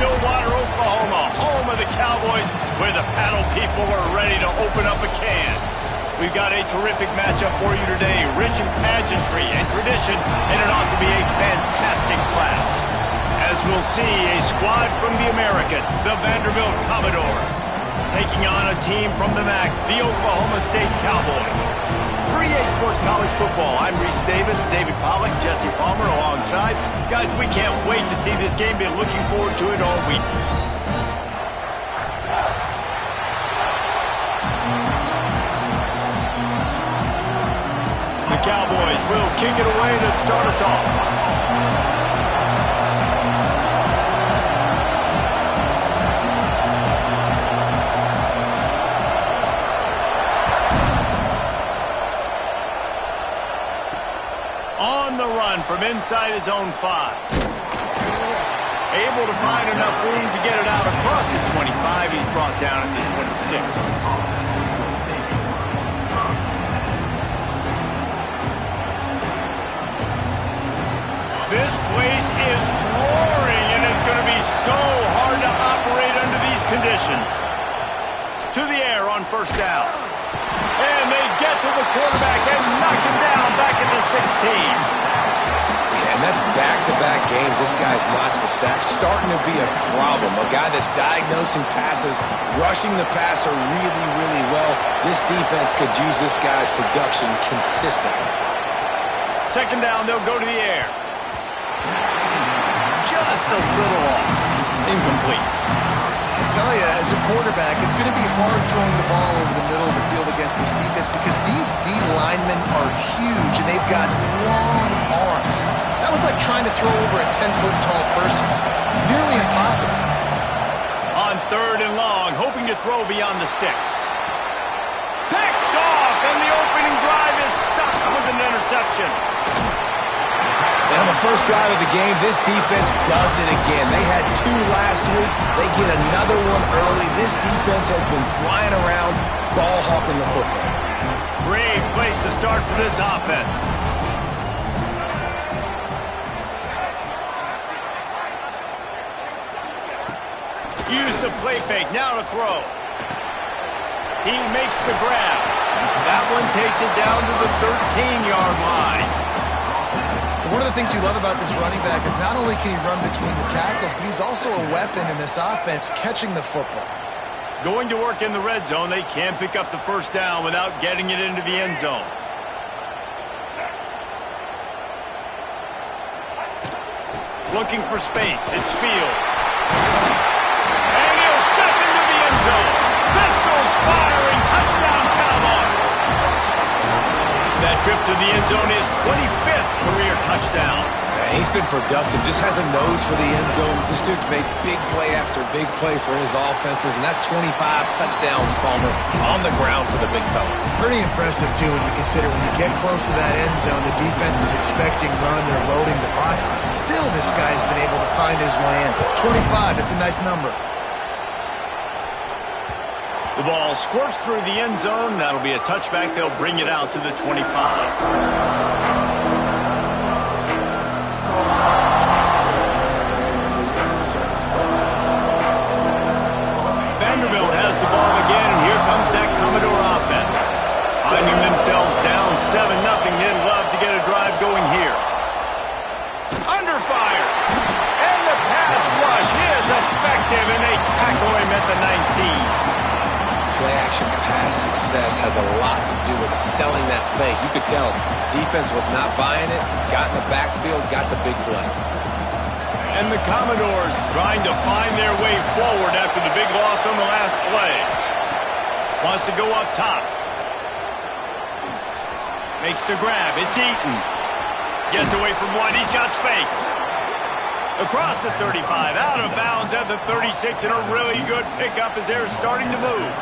Stillwater, Oklahoma, home of the Cowboys, where the paddle people are ready to open up a can. We've got a terrific matchup for you today, rich in pageantry and tradition, and it ought to be a fantastic clash. As we'll see, a squad from the American, the Vanderbilt Commodores, taking on a team from the MAC, the Oklahoma State Cowboys. For EA Sports College Football, I'm Reese Davis, David Pollack, Jesse Palmer alongside. Guys, we can't wait to see this game. Been looking forward to it all week. The Cowboys will kick it away to start us off. On the run from inside his own 5. Able to find enough room to get it out across the 25. He's brought down at the 26. This place is roaring, and it's going to be so hard to operate under these conditions. To the air on first down. And they get to the quarterback and knock him down back at the 16. Yeah, and that's back-to-back games. This guy's notched a sack, starting to be a problem. A guy that's diagnosing passes, rushing the passer really, really well. This defense could use this guy's production consistently. Second down, they'll go to the air. Just a little off. Incomplete. I tell you, as a quarterback, it's going to be hard throwing the ball over the middle of the field against this defense because these D linemen are huge and they've got long arms. That was like trying to throw over a 10-foot tall person. Nearly impossible. On third and long, hoping to throw beyond the sticks. Picked off, and the opening drive is stopped with an interception. And on the first drive of the game, this defense does it again. They had 2 last week. They get another one early. This defense has been flying around, ball hawking the football. Great place to start for this offense. Use the play fake, now to throw. He makes the grab. That one takes it down to the 13-yard line. One of the things you love about this running back is not only can he run between the tackles, but he's also a weapon in this offense catching the football. Going to work in the red zone, they can't pick up the first down without getting it into the end zone. Looking for space, it's Fields. And he'll step into the end zone. Pistols firing, touchdown Cowboys. That trip to the end zone is 25th career touchdown. Man, he's been productive, just has a nose for the end zone. This dude's made big play after big play for his offenses, and that's 25 touchdowns, Palmer, on the ground for the big fella. Pretty impressive, too, when you consider when you get close to that end zone, the defense is expecting run, they're loading the box, and still this guy's been able to find his way in. 25, it's a nice number. The ball squirts through the end zone. That'll be a touchback. They'll bring it out to the 25. Vanderbilt has the ball again, and here comes that Commodore offense. Finding themselves down 7-0, they'd love to get a drive going here. Under fire. And the pass rush is effective, and they tackle him at the 19. Play-action pass success has a lot to do with selling that fake. You could tell defense was not buying it, got in the backfield, got the big play. And the Commodores trying to find their way forward after the big loss on the last play. Wants to go up top. Makes the grab. It's Eaton. Gets away from one. He's got space. Across the 35, out of bounds at the 36, and a really good pickup as they're starting to move.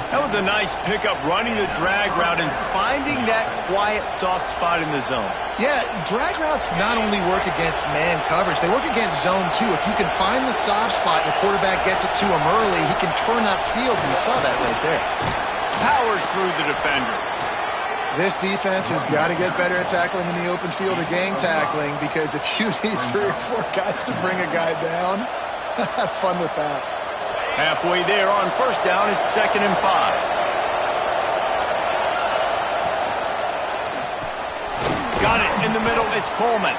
That was a nice pickup, running the drag route and finding that quiet, soft spot in the zone. Yeah, drag routes not only work against man coverage, they work against zone too. If you can find the soft spot and the quarterback gets it to him early, he can turn that field, and you saw that right there. Powers through the defender. This defense has got to get better at tackling in the open field or gang tackling, because if you need 3 or 4 guys to bring a guy down, Have fun with that. Halfway there on first down, it's 2nd and 5. Got it in the middle, it's Coleman.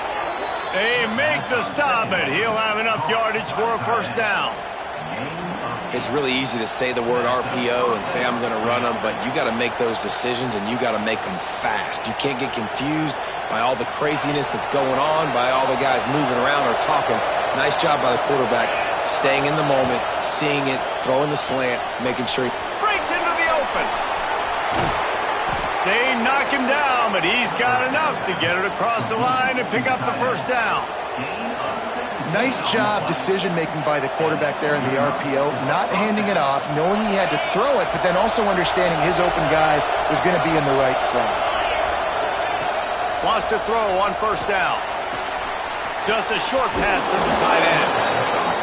They make the stop, but he'll have enough yardage for a first down. It's really easy to say the word RPO and say I'm going to run them, but you got to make those decisions and you got to make them fast. You can't get confused by all the craziness that's going on, by all the guys moving around or talking. Nice job by the quarterback, staying in the moment, seeing it, throwing the slant, making sure he breaks into the open. They knock him down, but he's got enough to get it across the line and pick up the first down. Nice job decision-making by the quarterback there in the RPO, not handing it off, knowing he had to throw it, but then also understanding his open guy was going to be in the right spot. Wants to throw on first down. Just a short pass to the tight end.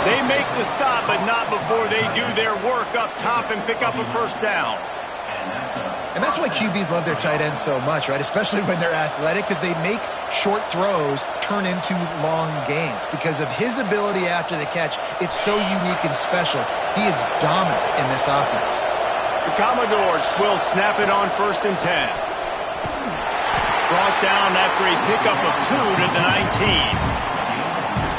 They make the stop, but not before they do their work up top and pick up a first down. And that's why QBs love their tight ends so much, right? Especially when they're athletic, because they make short throws turn into long gains. Because of his ability after the catch, it's so unique and special. He is dominant in this offense. The Commodores will snap it on 1st and 10. Brought down after a pickup of 2 to the 19.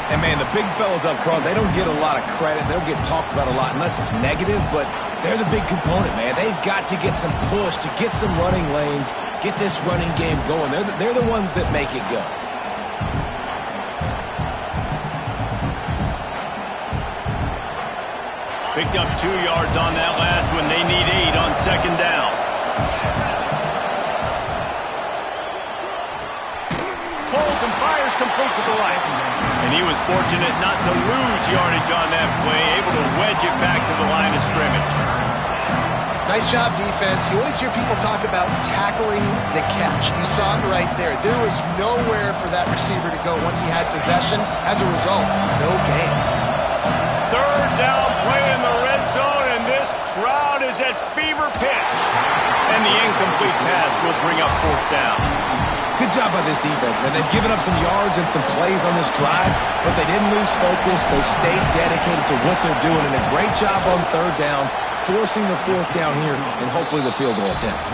And, man, the big fellas up front, they don't get a lot of credit. They don't get talked about a lot unless it's negative, but they're the big component, man. They've got to get some push, to get some running lanes, get this running game going. They're the ones that make it go. Picked up 2 yards on that last one. They need 8 on 2nd down. Holds and fires complete to the right. And he was fortunate not to lose yardage on that play, able to wedge it back to the line of scrimmage. Nice job, defense. You always hear people talk about tackling the catch. You saw it right there. There was nowhere for that receiver to go once he had possession. As a result, no gain. 3rd down play in the red zone, and this crowd is at fever pitch. And the incomplete pass will bring up 4th down. Good job by this defense, man. They've given up some yards and some plays on this drive, but they didn't lose focus. They stayed dedicated to what they're doing, and a great job on 3rd down, forcing the 4th down here, and hopefully the field goal attempt.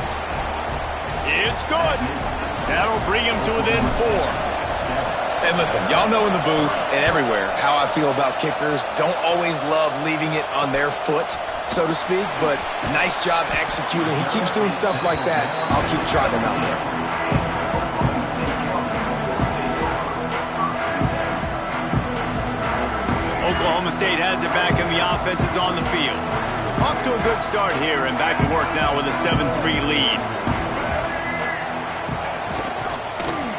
It's good. That'll bring him to within 4. And listen, y'all know in the booth and everywhere how I feel about kickers. Don't always love leaving it on their foot, so to speak, but nice job executing. He keeps doing stuff like that. I'll keep trotting him out there. Oklahoma State has it back, and the offense is on the field. Off to a good start here, and back to work now with a 7-3 lead.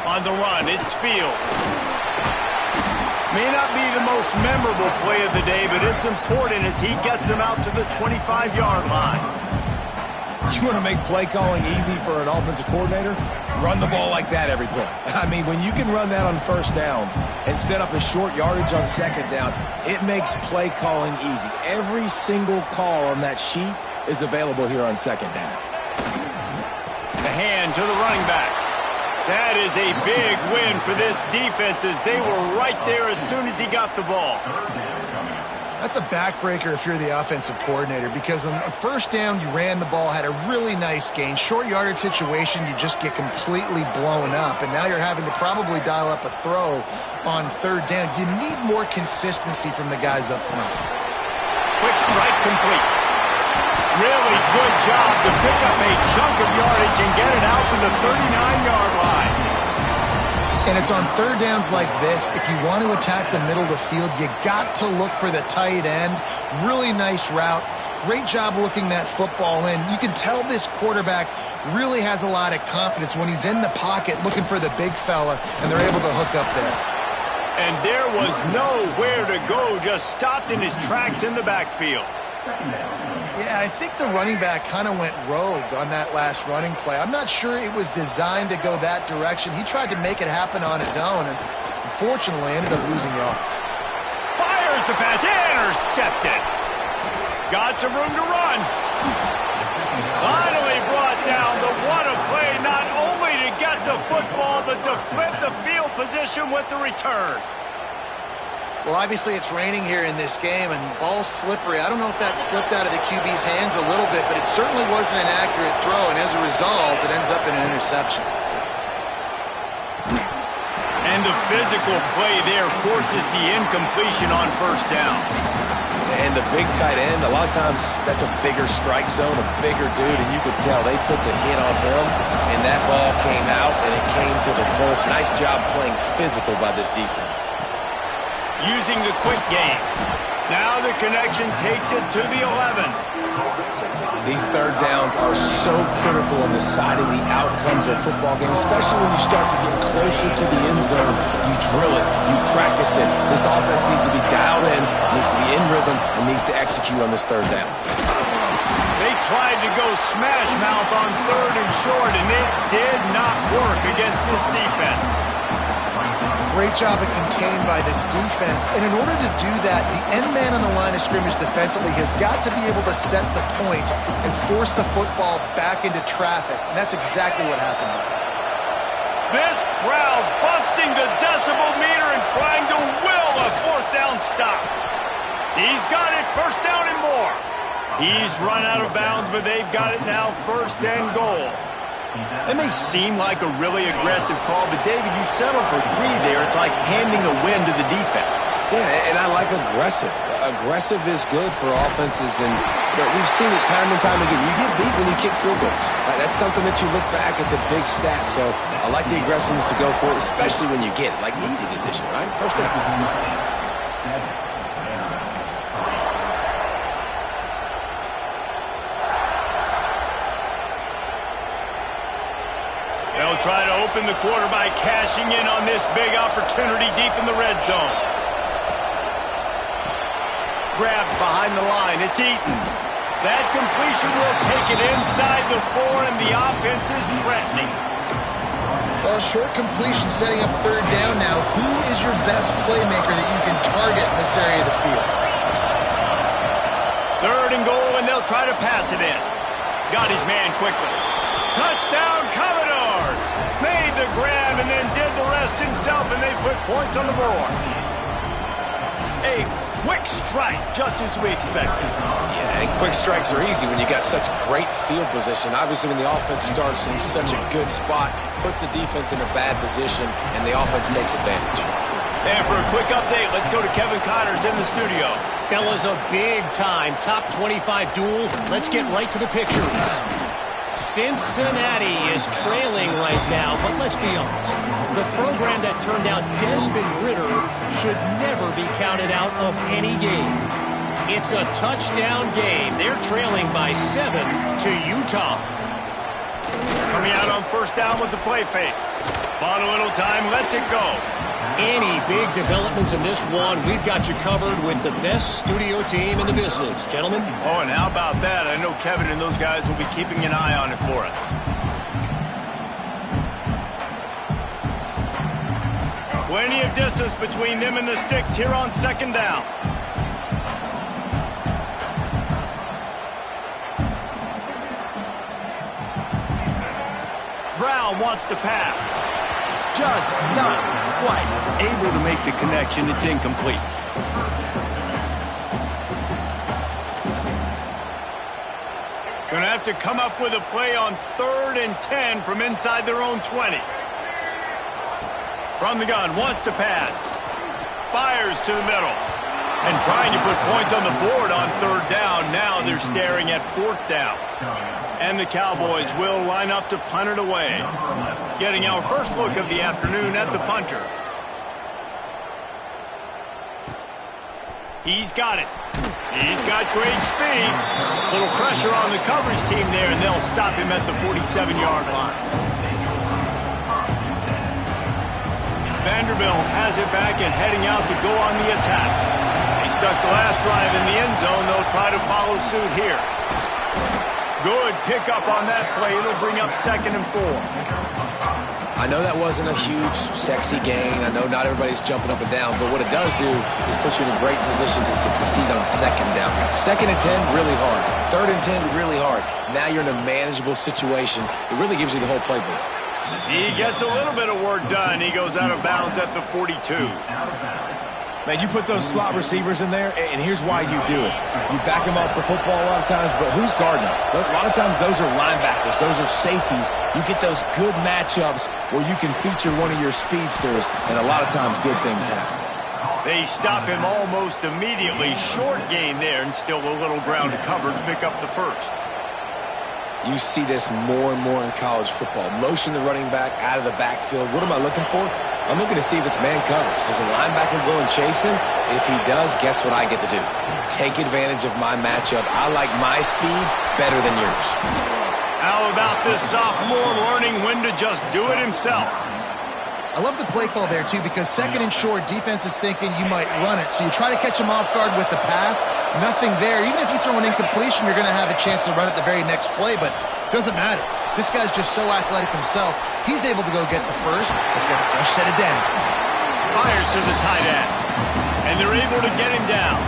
On the run, it's Fields. May not be the most memorable play of the day, but it's important as he gets them out to the 25-yard line. You want to make play calling easy for an offensive coordinator? Run the ball like that every play. I mean, when you can run that on 1st down and set up a short yardage on 2nd down, it makes play calling easy. Every single call on that sheet is available here on 2nd down. The hand to the running back. That is a big win for this defense as they were right there as soon as he got the ball. That's a backbreaker if you're the offensive coordinator, because on 1st down, you ran the ball, had a really nice gain. Short yardage situation, you just get completely blown up, and now you're having to probably dial up a throw on 3rd down. You need more consistency from the guys up front. Quick strike complete. Really good job to pick up a chunk of yardage and get it out to the 39-yard line. And it's on 3rd downs like this. If you want to attack the middle of the field, you got to look for the tight end. Really nice route. Great job looking that football in. You can tell this quarterback really has a lot of confidence when he's in the pocket looking for the big fella, and they're able to hook up there. And there was nowhere to go, just stopped in his tracks in the backfield. Yeah, I think the running back kind of went rogue on that last running play. I'm not sure it was designed to go that direction. He tried to make it happen on his own and unfortunately ended up losing yards. Fires the pass, intercepted. Got some room to run. Finally brought down, but what a play, not only to get the football, but to flip the field position with the return. Well, obviously it's raining here in this game, and ball's slippery. I don't know if that slipped out of the QB's hands a little bit, but it certainly wasn't an accurate throw, and as a result, it ends up in an interception. And the physical play there forces the incompletion on first down. And the big tight end, a lot of times that's a bigger strike zone, a bigger dude, and you could tell they put the hit on him, and that ball came out, and it came to the turf. Nice job playing physical by this defense. Using the quick game. Now the connection takes it to the 11. These third downs are so critical in deciding the outcomes of football games, especially when you start to get closer to the end zone. You drill it, you practice it. This offense needs to be dialed in, needs to be in rhythm, and needs to execute on this third down. They tried to go smash mouth on third and short, and it did not work against this defense. Great job of contained by this defense. And in order to do that, the end man on the line of scrimmage defensively has got to be able to set the point and force the football back into traffic. And that's exactly what happened there. This crowd busting the decibel meter and trying to will a fourth down stop. He's got it, first down and more. He's run out of bounds, but they've got it now, first and goal. It may seem like a really aggressive call, but David, you settled for 3 there. It's like handing a win to the defense. Yeah, and I like aggressive. Aggressive is good for offenses, and we've seen it time and time again. You get beat when you kick field goals. Right? That's something that you look back, it's a big stat. So I like the aggressiveness to go for it, especially when you get it. Like, easy decision, right? First down. They'll try to open the quarter by cashing in on this big opportunity deep in the red zone. Grabbed behind the line. It's Eaton. That completion will take it inside the 4, and the offense is threatening. Well, short completion setting up third down now. Who is your best playmaker that you can target in this area of the field? Third and goal, and they'll try to pass it in. Got his man quickly. Touchdown, Commodores! Made the grab and then did the rest himself, and they put points on the board. A quick strike, just as we expected. Yeah, and quick strikes are easy when you got such great field position. Obviously, when the offense starts in such a good spot, puts the defense in a bad position, and the offense takes advantage. And for a quick update, let's go to Kevin Connors in the studio. Fellas, a big-time top 25 duel. Let's get right to the pictures. Cincinnati is trailing right now, but let's be honest. The program that turned out Desmond Ridder should never be counted out of any game. It's a touchdown game. They're trailing by 7 to Utah. Coming out on first down with the play fake. Bought a little time, lets it go. Any big developments in this one, we've got you covered with the best studio team in the business. Gentlemen? Oh, and how about that? I know Kevin and those guys will be keeping an eye on it for us. Plenty of distance between them and the sticks here on second down. Brown wants to pass. Just not quite able to make the connection. It's incomplete. Gonna have to come up with a play on 3rd and 10 from inside their own 20. From the gun, wants to pass. Fires to the middle. And trying to put points on the board on 3rd down. Now they're staring at 4th down. And the Cowboys will line up to punt it away. Getting our first look of the afternoon at the punter. He's got it. He's got great speed. Little pressure on the coverage team there, and they'll stop him at the 47-yard line. Vanderbilt has it back and heading out to go on the attack. They stuck the last drive in the end zone. They'll try to follow suit here. Good pickup on that play. It'll bring up 2nd and 4. I know that wasn't a huge, sexy gain. I know not everybody's jumping up and down, but what it does do is put you in a great position to succeed on 2nd down. 2nd and 10, really hard. 3rd and 10, really hard. Now you're in a manageable situation. It really gives you the whole playbook. He gets a little bit of work done. He goes out of bounds at the 42. Man, you put those slot receivers in there, and here's why you do it. You back them off the football a lot of times, but who's guarding them? A lot of times those are linebackers. Those are safeties. You get those good matchups where you can feature one of your speedsters, and a lot of times good things happen. They stop him almost immediately. Short gain there, and still a little ground to cover to pick up the first. You see this more and more in college football. Motion the running back out of the backfield. What am I looking for? I'm looking to see if it's man coverage. Does a linebacker go and chase him? If he does, guess what I get to do? Take advantage of my matchup. I like my speed better than yours. How about this sophomore learning when to just do it himself? I love the play call there, too, because second and short, defense is thinking you might run it. So you try to catch him off guard with the pass. Nothing there. Even if you throw an incompletion, you're going to have a chance to run it the very next play, but it doesn't matter. This guy's just so athletic himself. He's able to go get the first. He's got a fresh set of downs. Fires to the tight end. And they're able to get him down.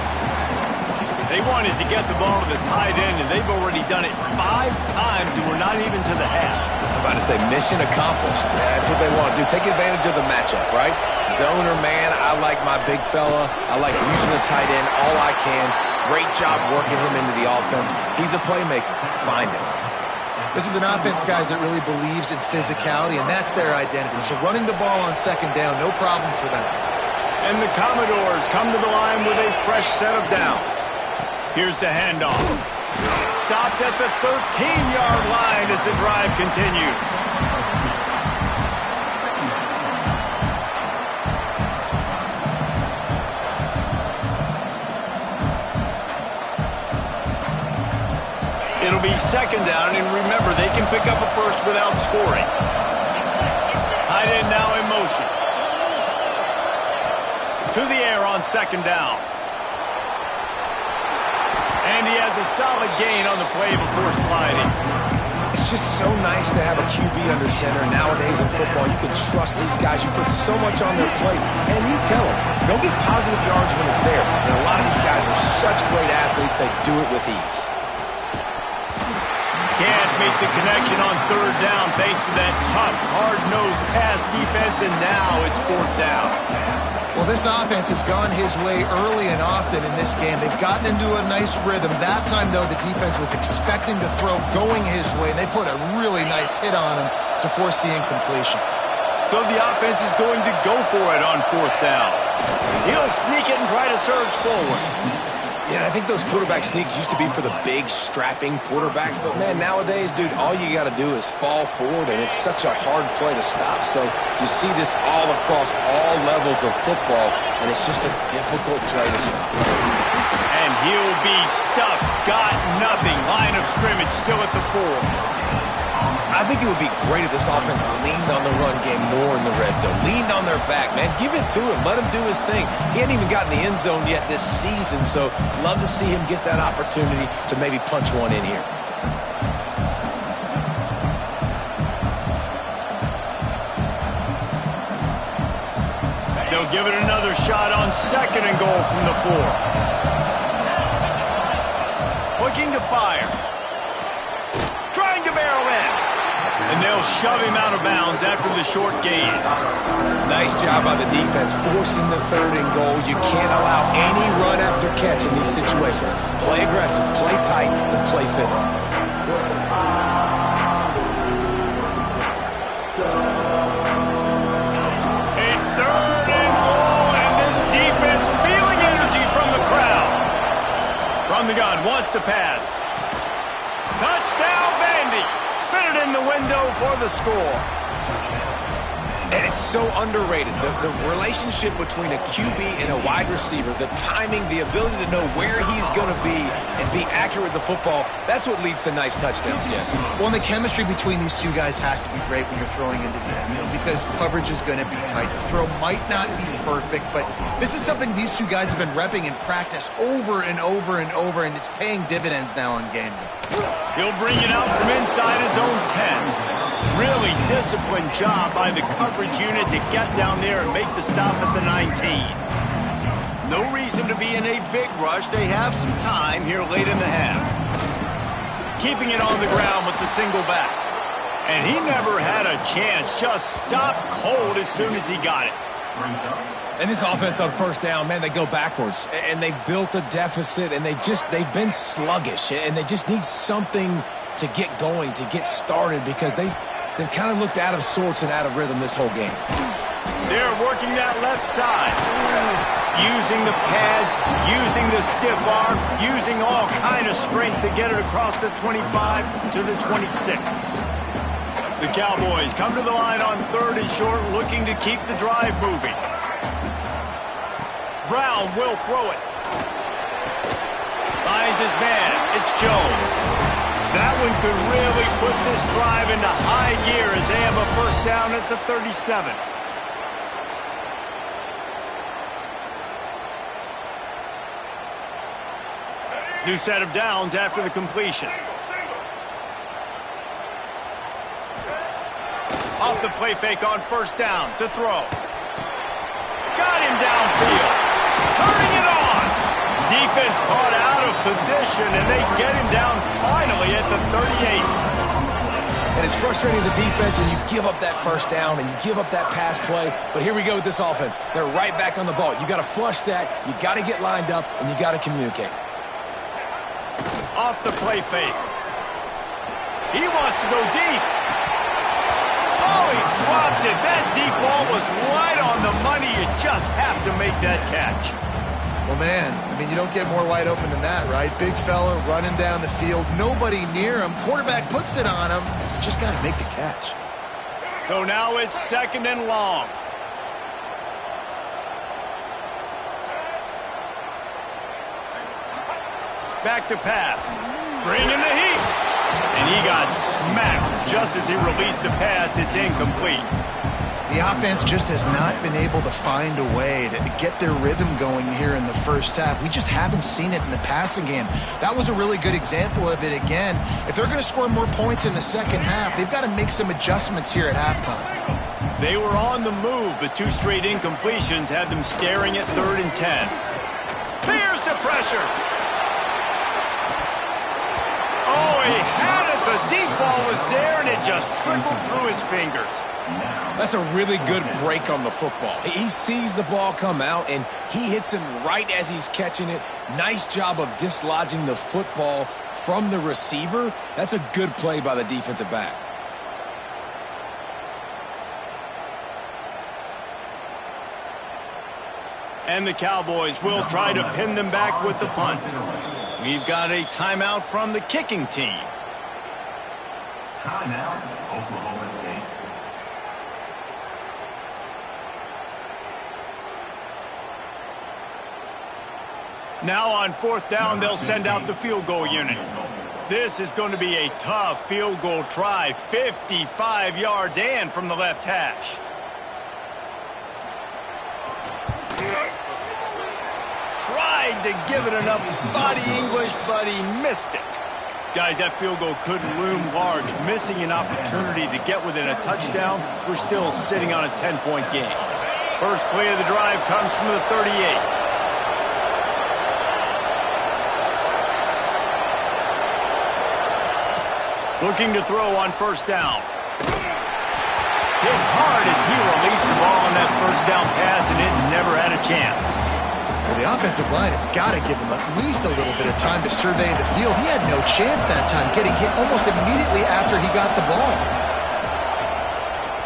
They wanted to get the ball to the tight end, and they've already done it 5 times, and we're not even to the half. I'm about to say mission accomplished. That's what they want to do. Take advantage of the matchup, right? Zone or man, I like my big fella. I like using the tight end all I can. Great job working him into the offense. He's a playmaker. Find him. This is an offense, guys, that really believes in physicality, and that's their identity. So running the ball on second down, no problem for them. And the Commodores come to the line with a fresh set of downs. Here's the handoff. Stopped at the 13-yard line as the drive continues. It'll be second down, and remember, they can pick up a first without scoring. Tight end now in motion. To the air on second down. And he has a solid gain on the play before sliding. It's just so nice to have a QB under center. Nowadays in football, you can trust these guys. You put so much on their plate, and you tell them, go get positive yards when it's there. And a lot of these guys are such great athletes, they do it with ease. Can't make the connection on third down thanks to that tough, hard-nosed pass defense, and now it's fourth down. Well, this offense has gone his way early and often in this game. They've gotten into a nice rhythm. That time, though, the defense was expecting the throw going his way, and they put a really nice hit on him to force the incompletion. So the offense is going to go for it on fourth down. He'll sneak it and try to surge forward. Yeah, and I think those quarterback sneaks used to be for the big, strapping quarterbacks. But, man, nowadays, dude, all you got to do is fall forward, and it's such a hard play to stop. So you see this all across all levels of football, and it's just a difficult play to stop. And he'll be stuffed. Got nothing. Line of scrimmage still at the 4. I think it would be great if this offense leaned on the run game more in the red zone. Leaned on their back, man. Give it to him. Let him do his thing. He hadn't even gotten the end zone yet this season, so love to see him get that opportunity to maybe punch one in here. They'll give it another shot on second and goal from the 4. Looking to fire. Trying to barrel in. And they'll shove him out of bounds after the short gain. Nice job by the defense forcing the third and goal. You can't allow any run after catch in these situations. Play aggressive, play tight, and play physical. A third and goal, and this defense feeling energy from the crowd. From the gun, wants to pass. Touchdown, Vandy. Fitted in the window for the score. And it's so underrated. The relationship between a QB and a wide receiver, the timing, the ability to know where he's going to be and be accurate with the football, that's what leads to nice touchdowns, Jesse. Well, and the chemistry between these two guys has to be great when you're throwing into the end zone because coverage is going to be tight. The throw might not be perfect, but this is something these two guys have been repping in practice over and over and over, and it's paying dividends now on game day. He'll bring it out from inside his own 10. Really disciplined job by the coverage unit to get down there and make the stop at the 19. No reason to be in a big rush. They have some time here late in the half. Keeping it on the ground with the single back. And he never had a chance. Just stopped cold as soon as he got it. And this offense on first down, man, they go backwards. And they've built a deficit, and they've been sluggish. And they just need something to get going, to get started, because they've kind of looked out of sorts and out of rhythm this whole game. They're working that left side. Using the pads, using the stiff arm, using all kind of strength to get it across the 25 to the 26. The Cowboys come to the line on 3rd and short, looking to keep the drive moving. Brown will throw it. Finds his man. It's Jones. That one could really put this drive into high gear as they have a first down at the 37. New set of downs after the completion. Off the play fake on first down to throw. Got him downfield. Turning it on. Defense caught out of position, and they get him down finally at the 38. And it's frustrating as a defense when you give up that first down and you give up that pass play. But here we go with this offense. They're right back on the ball. You got to flush that. You got to get lined up, and you got to communicate. Off the play fake. He wants to go deep. Oh, he dropped it. That deep ball was right on the money. You just have to make that catch. Well, man, I mean, you don't get more wide open than that, right? Big fella running down the field, nobody near him. Quarterback puts it on him. Just got to make the catch. So now it's 2nd and long. Back to pass. Bringing the heat. And he got smacked just as he released the pass. It's incomplete. The offense just has not been able to find a way to get their rhythm going here in the first half. We just haven't seen it in the passing game. That was a really good example of it again. If they're going to score more points in the second half, they've got to make some adjustments here at halftime. They were on the move, but 2 straight incompletions had them staring at 3rd and 10. There's the pressure. Oh, he had it. The deep ball was there, and it just trickled through his fingers. That's a really good break on the football. He sees the ball come out, and he hits him right as he's catching it. Nice job of dislodging the football from the receiver. That's a good play by the defensive back. And the Cowboys will try to pin them back with the punt. We've got a timeout from the kicking team. Timeout, Oklahoma State. Now on 4th down, they'll send out the field goal unit. This is going to be a tough field goal try. 55 yards and from the left hash. Tried to give it enough body English, but he missed it. Guys, that field goal could loom large. Missing an opportunity to get within a touchdown. We're still sitting on a 10-point game. First play of the drive comes from the 38. Looking to throw on first down. Hit hard as he released the ball on that first down pass, and it never had a chance. Well, the offensive line has got to give him at least a little bit of time to survey the field. He had no chance that time, getting hit almost immediately after he got the ball.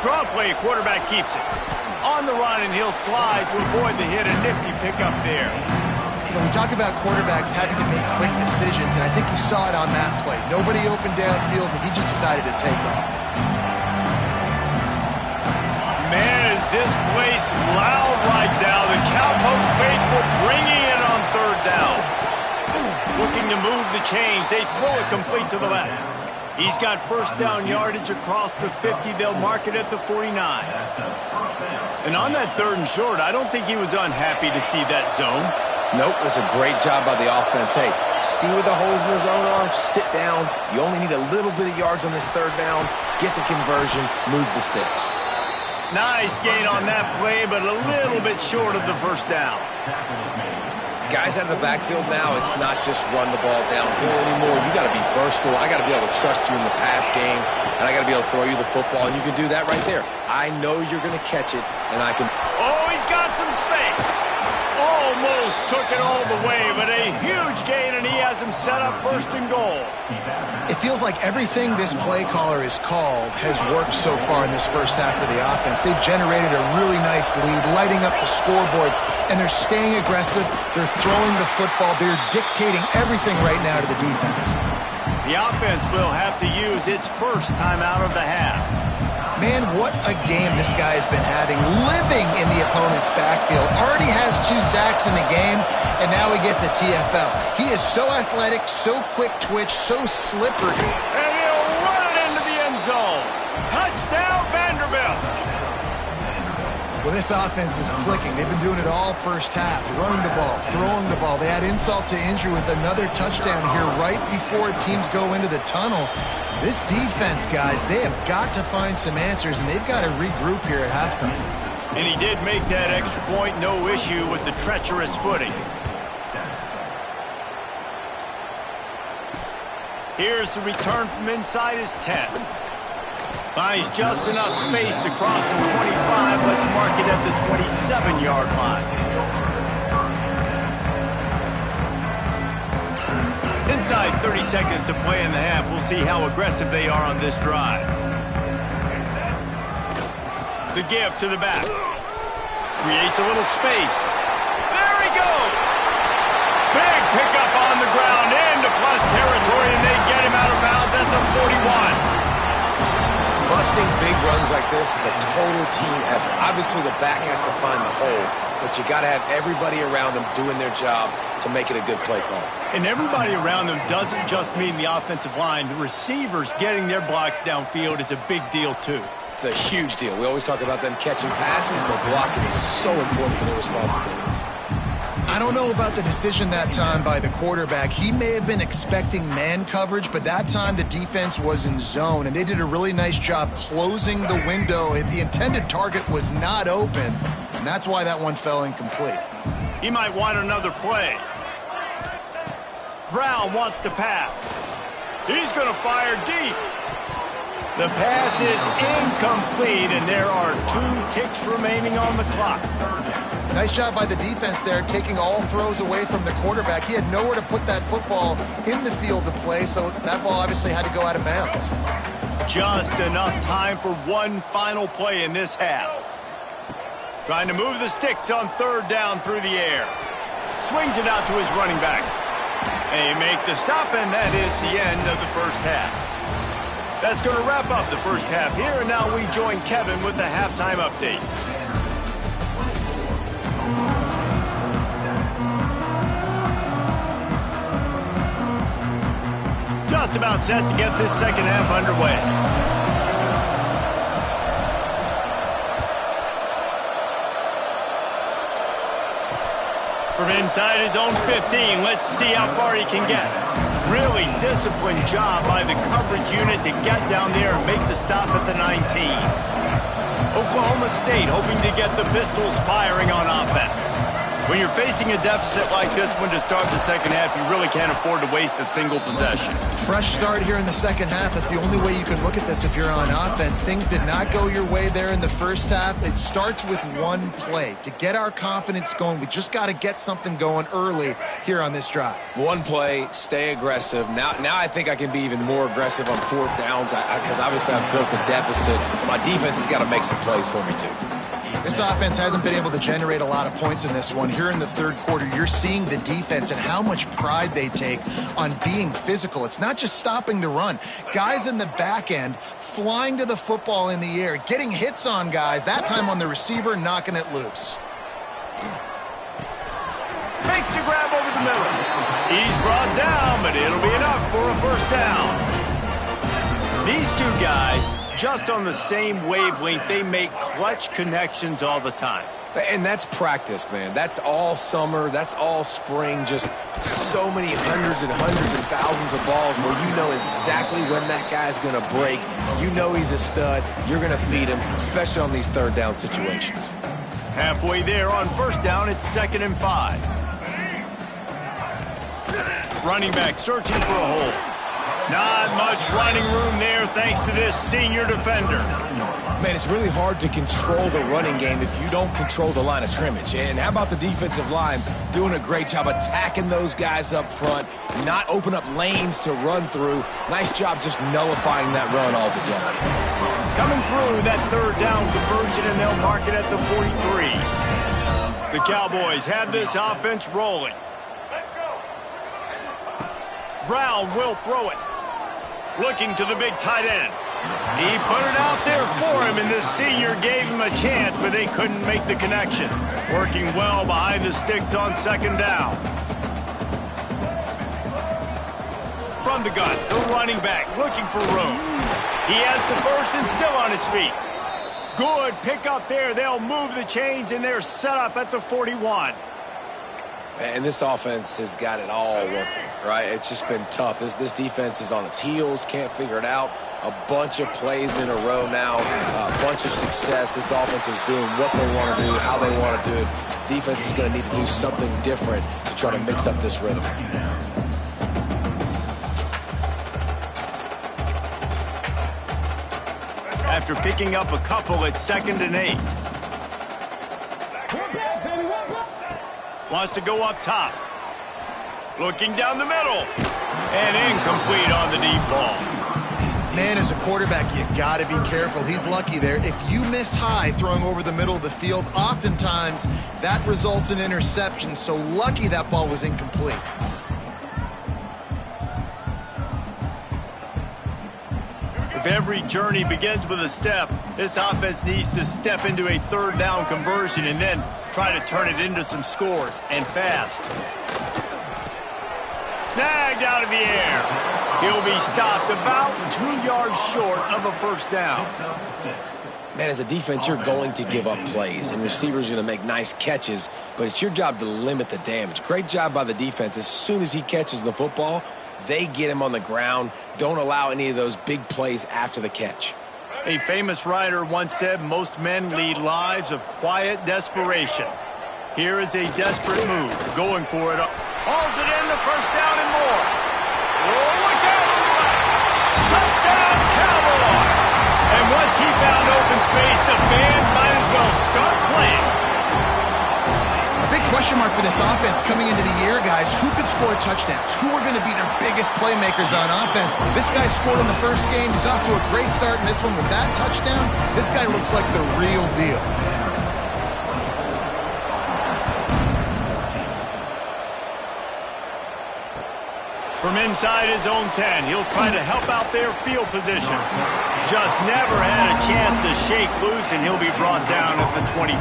Draw play, quarterback keeps it. On the run, and he'll slide to avoid the hit. A nifty pickup there. You know, we talk about quarterbacks having to make quick decisions, and I think you saw it on that play. Nobody opened downfield, and he just decided to take off. Man, is this place loud right now. The Cowpoke faithful bringing it on 3rd down. Looking to move the chains. They throw it complete to the left. He's got first down yardage across the 50. They'll mark it at the 49. And on that 3rd and short, I don't think he was unhappy to see that zone. Nope, it was a great job by the offense. Hey, see where the holes in the zone are, sit down. You only need a little bit of yards on this 3rd down. Get the conversion, move the sticks. Nice gain on that play, but a little bit short of the first down. Guys out of the backfield now, it's not just run the ball downhill anymore. You got to be versatile. I got to be able to trust you in the pass game, and I got to be able to throw you the football, and you can do that right there. I know you're going to catch it, and I can. Oh, he's got got some space. Almost took it all the way, but a huge gain, and he has him set up first and goal. It feels like everything this play caller has called has worked so far in this first half for the offense. They've generated a really nice lead, lighting up the scoreboard, and they're staying aggressive. They're throwing the football. They're dictating everything right now to the defense. The offense will have to use its first timeout of the half. Man, what a game this guy has been having, living in the opponent's backfield. Already has 2 sacks in the game, and now he gets a TFL. He is so athletic, so quick twitch, so slippery. And he'll run it into the end zone. Touchdown, Vanderbilt. Well, this offense is clicking. They've been doing it all first half, running the ball, throwing the ball. They add insult to injury with another touchdown here right before teams go into the tunnel. This defense, guys, they have got to find some answers, and they've got to regroup here at halftime. And he did make that extra point, no issue with the treacherous footing. Here's the return from inside his 10. Finds just enough space to cross the 25. Let's mark it at the 27-yard line. Inside 30 seconds to play in the half. We'll see how aggressive they are on this drive. The give to the back. Creates a little space. There he goes. Big pickup on the ground into plus territory, and they get him out of bounds at the 41. Busting big runs like this is a total team effort. Obviously, the back has to find the hole, but you got to have everybody around them doing their job to make it a good play call. And everybody around them doesn't just mean the offensive line. The receivers getting their blocks downfield is a big deal, too. It's a huge deal. We always talk about them catching passes, but blocking is so important for their responsibilities. I don't know about the decision that time by the quarterback. He may have been expecting man coverage, but that time the defense was in zone, and they did a really nice job closing the window. The intended target was not open, and that's why that one fell incomplete. He might want another play. Brown wants to pass. He's going to fire deep. The pass is incomplete, and there are 2 ticks remaining on the clock. Nice job by the defense there, taking all throws away from the quarterback. He had nowhere to put that football in the field to play, so that ball obviously had to go out of bounds. Just enough time for one final play in this half. Trying to move the sticks on 3rd down through the air. Swings it out to his running back. They make the stop, and that is the end of the first half. That's going to wrap up the first half here, and now we join Kevin with the halftime update. Just about set to get this second half underway. From inside his own 15, let's see how far he can get. Really disciplined job by the coverage unit to get down there and make the stop at the 19. Oklahoma State hoping to get the Pistols firing on offense. When you're facing a deficit like this one to start the second half, you really can't afford to waste a single possession. Fresh start here in the second half. That's the only way you can look at this if you're on offense. Things did not go your way there in the first half. It starts with one play. To get our confidence going, we just got to get something going early here on this drive. One play, stay aggressive. Now I think I can be even more aggressive on 4th downs because obviously I've built a deficit. My defense has got to make some plays for me, too. This offense hasn't been able to generate a lot of points in this one. Here in the 3rd quarter, you're seeing the defense and how much pride they take on being physical. It's not just stopping the run. Guys in the back end flying to the football in the air, getting hits on guys, that time on the receiver, knocking it loose. Makes the grab over the middle. He's brought down, but it'll be enough for a first down. These 2 guys, just on the same wavelength, they make clutch connections all the time. And that's practiced, man. That's all summer. That's all spring. Just so many hundreds and thousands of balls where you know exactly when that guy's going to break. You know he's a stud. You're going to feed him, especially on these 3rd down situations. Halfway there on 1st down, it's 2nd and 5. Running back searching for a hole. Not much running room there thanks to this senior defender. Man, it's really hard to control the running game if you don't control the line of scrimmage. And how about the defensive line doing a great job attacking those guys up front, not open up lanes to run through. Nice job just nullifying that run altogether. Coming through that third down conversion, and they'll mark it at the 43. The Cowboys have this offense rolling. Brown will throw it. Looking to the big tight end. He put it out there for him, and this senior gave him a chance, but they couldn't make the connection. Working well behind the sticks on second down. From the gun, the running back looking for room. He has the first and still on his feet. Good pick up there. They'll move the chains, and they're set up at the 41. And this offense has got it all working, right? It's just been tough. This defense is on its heels, can't figure it out. A bunch of plays in a row now, a bunch of success. This offense is doing what they want to do, how they want to do it. Defense is going to need to do something different to try to mix up this rhythm. After picking up a couple at 2nd and 8. Wants to go up top. Looking down the middle. And incomplete on the deep ball. Man, as a quarterback, you got to be careful. He's lucky there. If you miss high throwing over the middle of the field, oftentimes that results in interception. So lucky that ball was incomplete. If every journey begins with a step, this offense needs to step into a third down conversion and then try to turn it into some scores, and fast. Snagged out of the air. He'll be stopped about 2 yards short of a first down. Man, as a defense, you're going to give up plays, and receivers are going to make nice catches, but it's your job to limit the damage. Great job by the defense. As soon as he catches the football, they get him on the ground. Don't allow any of those big plays after the catch. A famous writer once said, most men lead lives of quiet desperation. Here is a desperate move, going for it. Hauls it in, the first down and more. Oh, look out to the right. Touchdown, Cowboys! And once he found open space, the band might as well start playing. Big question mark for this offense coming into the year, guys. Who could score touchdowns? Who are going to be their biggest playmakers on offense? This guy scored in the first game. He's off to a great start in this one with that touchdown. This guy looks like the real deal. From inside his own 10, he'll try to help out their field position. Just never had a chance to shake loose, and he'll be brought down at the 24.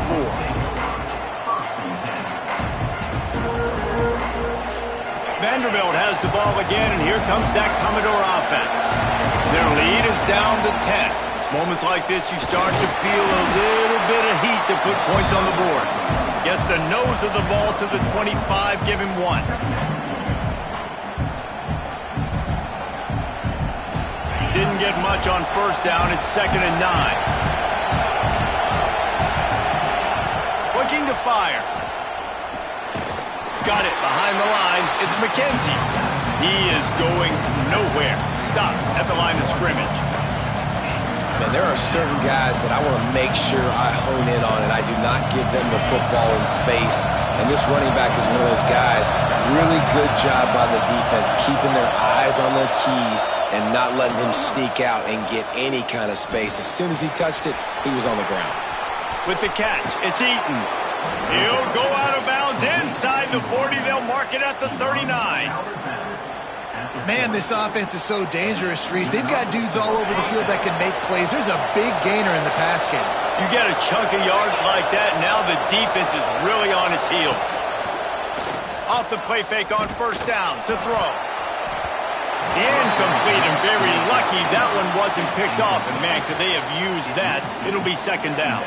Vanderbilt has the ball again, and here comes that Commodore offense. Their lead is down to 10. It's moments like this you start to feel a little bit of heat to put points on the board. Gets the nose of the ball to the 25, give him 1. Didn't get much on first down. It's 2nd and 9. Looking to fire. Got it behind the line. It's McKenzie. He is going nowhere. Stop at the line of scrimmage. Man, there are certain guys that I want to make sure I hone in on, and I do not give them the football in space. And this running back is one of those guys. Really good job by the defense, keeping their eyes on their keys and not letting him sneak out and get any kind of space. As soon as he touched it, he was on the ground. With the catch, it's Eaton. He'll go out of bounds inside the 40. They'll mark it at the 39. Man, this offense is so dangerous, Reese. They've got dudes all over the field that can make plays. There's a big gainer in the pass game. You get a chunk of yards like that, now the defense is really on its heels. Off the play fake on first down to throw. Incomplete, and very lucky that one wasn't picked off. And, man, could they have used that? It'll be 2nd down.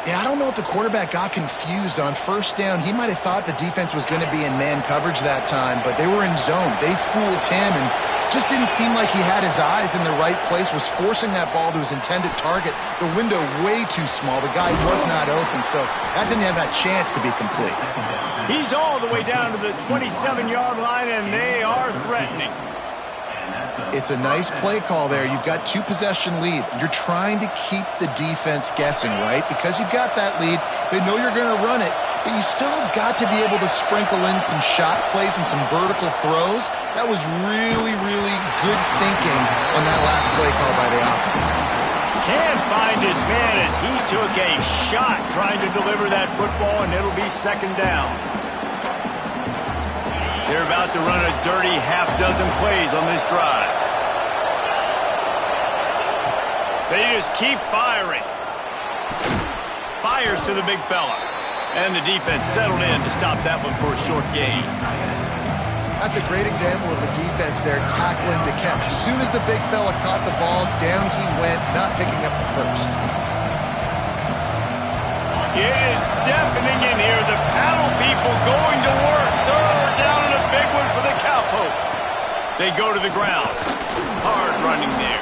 Yeah, I don't know if the quarterback got confused on first down. He might have thought the defense was going to be in man coverage that time, but they were in zone. They fooled him and just didn't seem like he had his eyes in the right place, was forcing that ball to his intended target. The window way too small. The guy was not open, so that didn't have that chance to be complete. He's all the way down to the 27-yard line, and they are threatening. It's a nice play call there. You've got 2-possession lead. You're trying to keep the defense guessing, right? Because you've got that lead. They know you're going to run it, but you still have got to be able to sprinkle in some shot plays and some vertical throws. That was really, really good thinking on that last play call by the offense. Can't find his man as he took a shot trying to deliver that football, and it'll be second down. They're about to run a dirty half-dozen plays on this drive. They just keep firing. Fires to the big fella. And the defense settled in to stop that one for a short gain. That's a great example of the defense there tackling to catch. As soon as the big fella caught the ball, down he went, not picking up the first. It is deafening in here. The paddle people going to work. Third down and a big one for the Cowpokes. They go to the ground. Hard running there.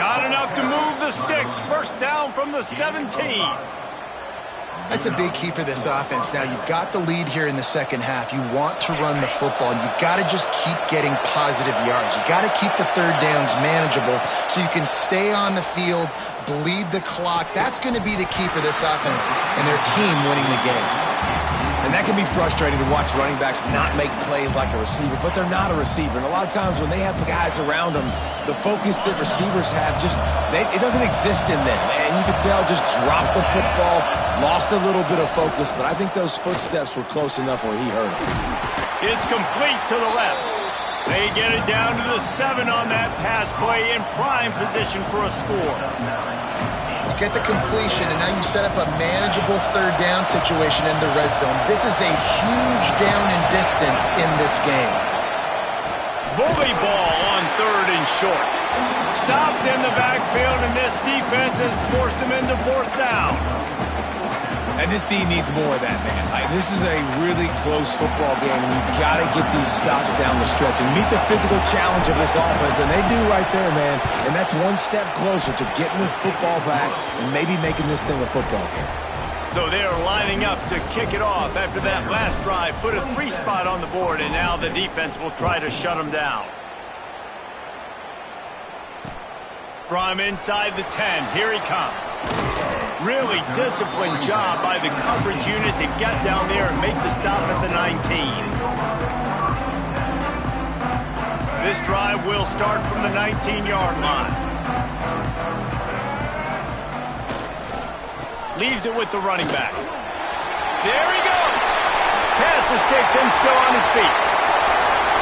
Got enough to move the sticks. First down from the 17. That's a big key for this offense. Now, you've got the lead here in the second half. You want to run the football, and you've got to just keep getting positive yards. You've got to keep the third downs manageable so you can stay on the field, bleed the clock. That's going to be the key for this offense and their team winning the game. And that can be frustrating to watch running backs not make plays like a receiver, but they're not a receiver. And a lot of times when they have the guys around them, the focus that receivers have it doesn't exist in them. And you could tell just dropped the football, lost a little bit of focus, but I think those footsteps were close enough where he heard it. It's complete to the left. They get it down to the 7 on that pass play in prime position for a score. Get the completion, and now you set up a manageable third down situation in the red zone. This is a huge down in distance in this game. Bully ball on third and short. Stopped in the backfield, and this defense has forced him into fourth down. And this team needs more of that, man. This is a really close football game, and you've got to get these stops down the stretch and meet the physical challenge of this offense, and they do right there, man. And that's one step closer to getting this football back and maybe making this thing a football game. So they're lining up to kick it off after that last drive. Put a 3 spot on the board, and now the defense will try to shut them down. From inside the 10, here he comes. Really disciplined job by the coverage unit to get down there and make the stop at the 19. This drive will start from the 19-yard line. Leaves it with the running back. There he goes. Pass the sticks and still on his feet.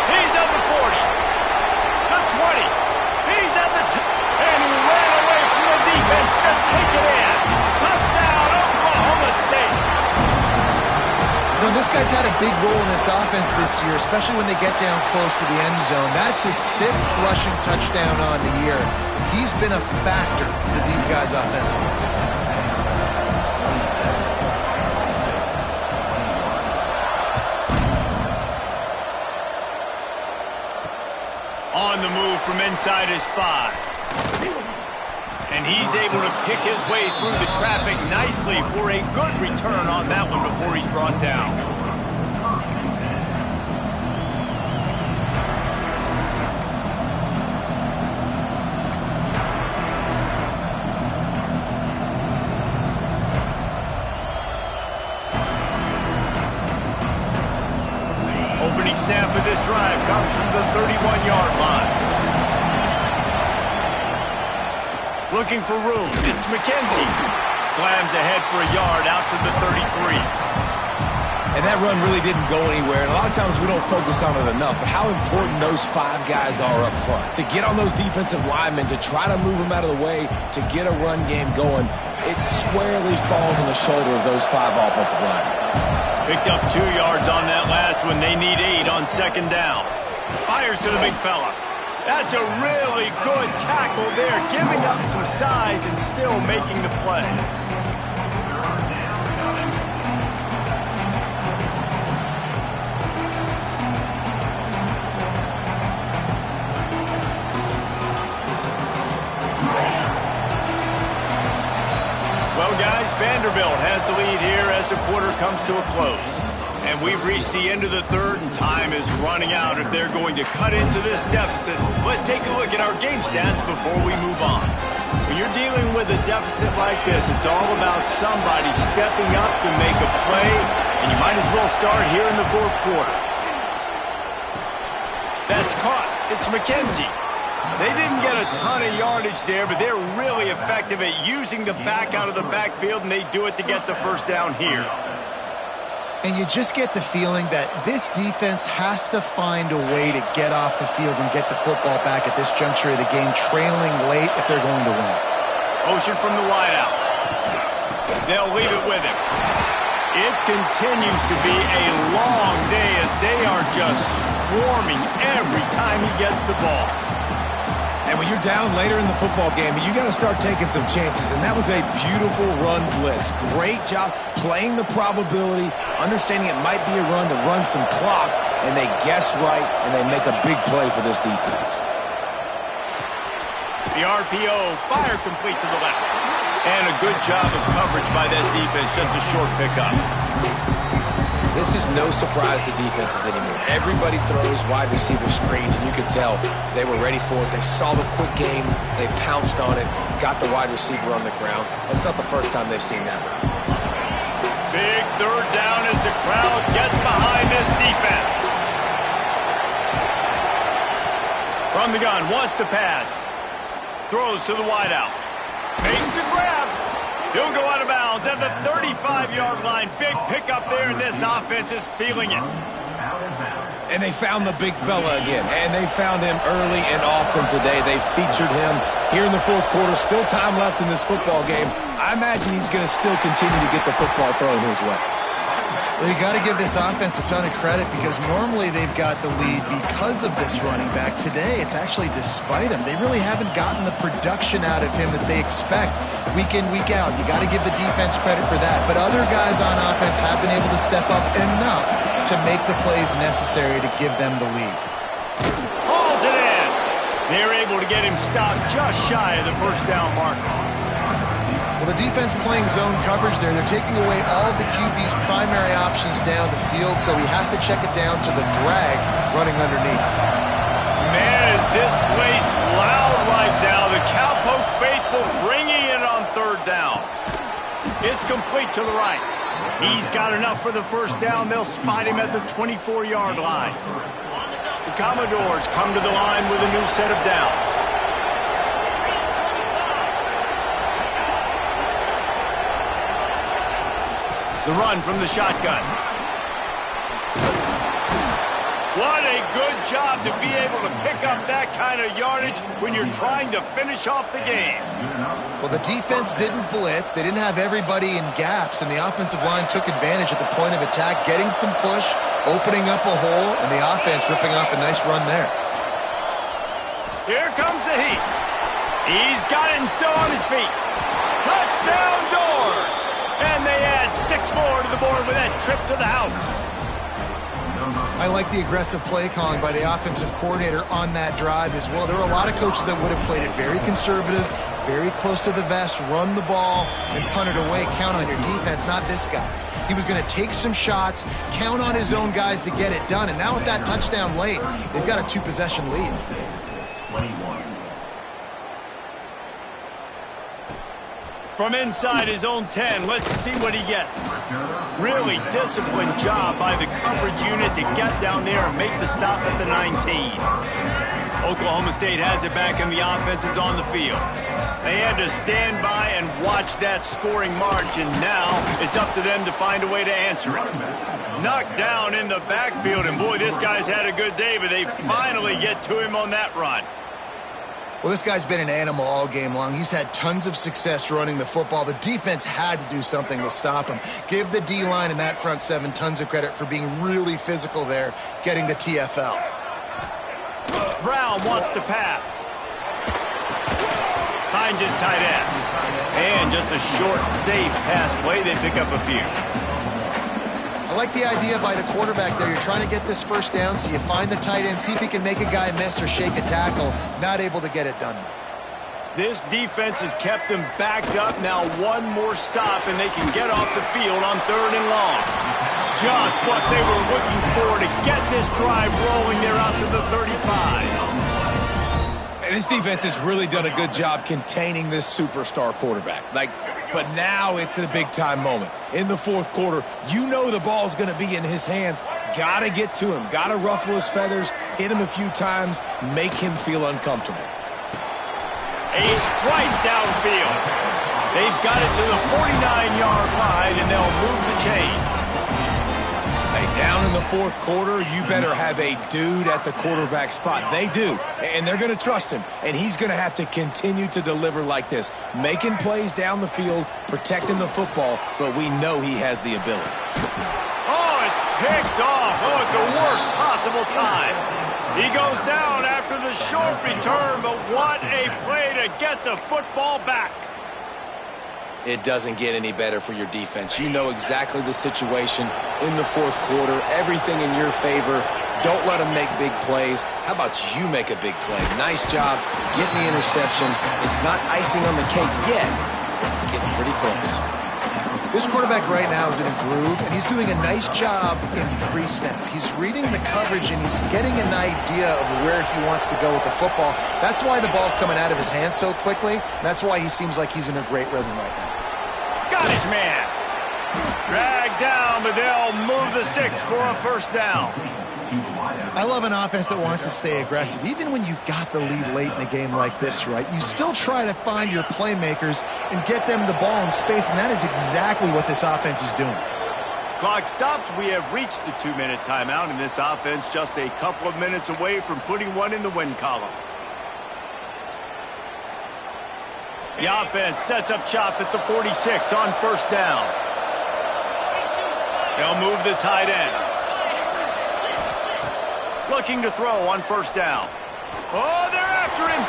He's at the 40. The 20. He's at the 10. And he ran away from the defense to take it in. Touchdown, Oklahoma State. You know, this guy's had a big role in this offense this year, especially when they get down close to the end zone. That's his 5th rushing touchdown on the year. He's been a factor for these guys offensively. On the move from inside his 5. And he's able to pick his way through the traffic nicely for a good return on that one before he's brought down. Opening snap of this drive comes from the 31-yard line. Looking for room. It's McKenzie. Slams ahead for a yard out to the 33. And that run really didn't go anywhere. And a lot of times we don't focus on it enough. But how important those 5 guys are up front. To get on those defensive linemen, to try to move them out of the way, to get a run game going, it squarely falls on the shoulder of those 5 offensive linemen. Picked up 2 yards on that last one. They need 8 on second down. Fires to the big fella. That's a really good tackle there, giving up some size and still making the play. Well, guys, Vanderbilt has the lead here as the quarter comes to a close. And we've reached the end of the third, and time is running out if they're going to cut into this deficit. Let's take a look at our game stats before we move on. When you're dealing with a deficit like this, it's all about somebody stepping up to make a play, and you might as well start here in the fourth quarter. That's caught. It's McKenzie. They didn't get a ton of yardage there, but they're really effective at using the back out of the backfield, and they do it to get the first down here. And you just get the feeling that this defense has to find a way to get off the field and get the football back at this juncture of the game, trailing late if they're going to win. Motion from the wideout. They'll leave it with him. It continues to be a long day as they are just swarming every time he gets the ball. And when you're down later in the football game, you got to start taking some chances. And that was a beautiful run blitz. Great job playing the probability, understanding it might be a run to run some clock, and they guess right, and they make a big play for this defense. The RPO, fire complete to the left. And a good job of coverage by that defense, just a short pickup. This is no surprise to defenses anymore. Everybody throws wide receiver screens, and you could tell they were ready for it. They saw the quick game. They pounced on it, got the wide receiver on the ground. That's not the first time they've seen that route. Big third down as the crowd gets behind this defense. From the gun, wants to pass. Throws to the wideout. Makes the grab. He'll go out of bounds at the 35-yard line. Big pickup there, and this offense is feeling it. And they found the big fella again, and they found him early and often today. They featured him here in the fourth quarter. Still time left in this football game. I imagine he's going to still continue to get the football thrown his way. Well, you got to give this offense a ton of credit because normally they've got the lead because of this running back. Today, it's actually despite him. They really haven't gotten the production out of him that they expect week in, week out. You got to give the defense credit for that. But other guys on offense have been able to step up enough to make the plays necessary to give them the lead. Hauls it in. They're able to get him stopped just shy of the first down marker. Well, the defense playing zone coverage there. They're taking away all of the QB's primary options down the field, so he has to check it down to the drag running underneath. Man, is this place loud right now. The Cowpoke faithful bringing it on third down. It's complete to the right. He's got enough for the first down. They'll spot him at the 24-yard line. The Commodores come to the line with a new set of downs. The run from the shotgun. What a good job to be able to pick up that kind of yardage when you're trying to finish off the game. Well, the defense didn't blitz. They didn't have everybody in gaps, and the offensive line took advantage at the point of attack, getting some push, opening up a hole, and the offense ripping off a nice run there. Here comes the heat. He's got it and still on his feet. Touchdown Doors! And they add 6 more to the board with that trip to the house. I like the aggressive play calling by the offensive coordinator on that drive as well. There are a lot of coaches that would have played it very conservative, very close to the vest, run the ball, and punt it away. Count on your defense, not this guy. He was going to take some shots, count on his own guys to get it done. And now with that touchdown late, they've got a 2-possession lead. 21. From inside his own 10, let's see what he gets. Really disciplined job by the coverage unit to get down there and make the stop at the 19. Oklahoma State has it back and the offense is on the field. They had to stand by and watch that scoring march, and now it's up to them to find a way to answer it. Knocked down in the backfield, and boy, this guy's had a good day, but they finally get to him on that run. Well, this guy's been an animal all game long. He's had tons of success running the football. The defense had to do something to stop him. Give the D-line and that front 7 tons of credit for being really physical there, getting the TFL. Brown wants to pass. Finds his tight end. And just a short, safe pass play. They pick up a few. I like the idea by the quarterback there. You're trying to get this first down, so you find the tight end, see if he can make a guy miss or shake a tackle. Not able to get it done. This defense has kept them backed up. Now one more stop, and they can get off the field on 3rd and long. Just what they were looking for to get this drive rolling there out to the 35. And this defense has really done a good job containing this superstar quarterback. But now it's the big-time moment. In the fourth quarter, you know the ball's going to be in his hands. Got to get to him. Got to ruffle his feathers, hit him a few times, make him feel uncomfortable. A strike downfield. They've got it to the 49-yard line, and they'll move the chains. Hey, down in the fourth quarter, you better have a dude at the quarterback spot. They do, and they're going to trust him, and he's going to have to continue to deliver like this, making plays down the field, protecting the football, but we know he has the ability. Oh, it's picked off. Oh, at the worst possible time. He goes down after the short return, but what a play to get the football back. It doesn't get any better for your defense. You know exactly the situation in the fourth quarter, everything in your favor. Don't let them make big plays. How about you make a big play? Nice job getting the interception. It's not icing on the cake yet. It's getting pretty close. This quarterback right now is in a groove, and he's doing a nice job in pre-snap. He's reading the coverage, and he's getting an idea of where he wants to go with the football. That's why the ball's coming out of his hands so quickly, and that's why he seems like he's in a great rhythm right now. Got his man. Dragged down, but they'll move the sticks for a first down. I love an offense that wants to stay aggressive. Even when you've got the lead late in a game like this, right, you still try to find your playmakers and get them the ball in space, and that is exactly what this offense is doing. Clock stops. We have reached the 2-minute timeout, and this offense just a couple of minutes away from putting one in the win column. The offense sets up shop at the 46 on first down. They'll move the tight end. Looking to throw on first down. Oh, they're after him.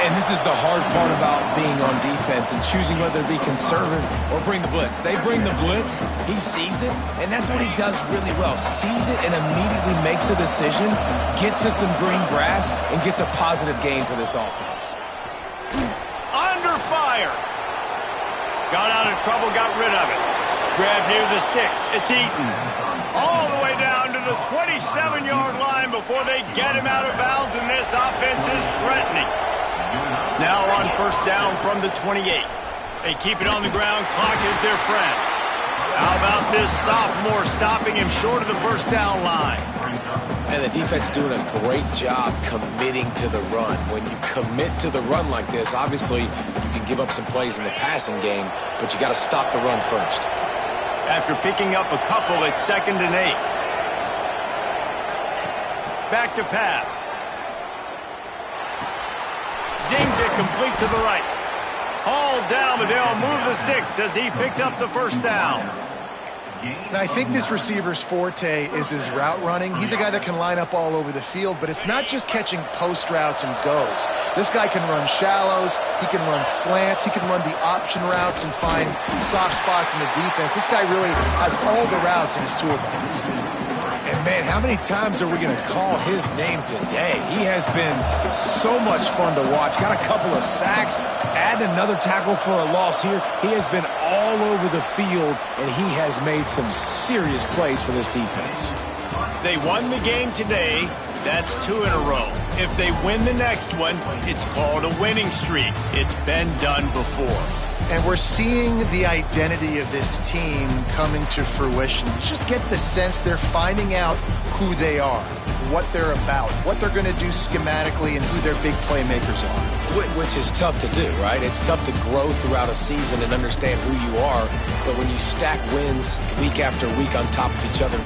And this is the hard part about being on defense and choosing whether to be conservative or bring the blitz. They bring the blitz, he sees it, and that's what he does really well. Sees it and immediately makes a decision, gets to some green grass, and gets a positive gain for this offense. Under fire. Got out of trouble, got rid of it. Grabbed near the sticks. It's Eaton. All the way down to the 27-yard line before they get him out of bounds, and this offense is threatening. Now on first down from the 28. They keep it on the ground. Clock is their friend. How about this sophomore stopping him short of the first down line? And the defense doing a great job committing to the run. When you commit to the run like this, obviously you can give up some plays in the passing game, but you got to stop the run first. After picking up a couple, it's 2nd and 8. Back to pass. Zings it complete to the right. Hauled down, but they'll move the sticks as he picks up the first down. And I think this receiver's forte is his route running. He's a guy that can line up all over the field, but it's not just catching post routes and goes. This guy can run shallows, he can run slants, he can run the option routes and find soft spots in the defense. This guy really has all the routes in his toolbox. And man, how many times are we going to call his name today? He has been so much fun to watch. Got a couple of sacks, add another tackle for a loss here. He has been all over the field, and he has made some serious plays for this defense. They won the game today. That's 2 in a row. If they win the next one, it's called a winning streak. It's been done before. And we're seeing the identity of this team coming to fruition. You just get the sense they're finding out who they are, what they're about, what they're going to do schematically, and who their big playmakers are. Which is tough to do, right? It's tough to grow throughout a season and understand who you are. But when you stack wins week after week on top of each other,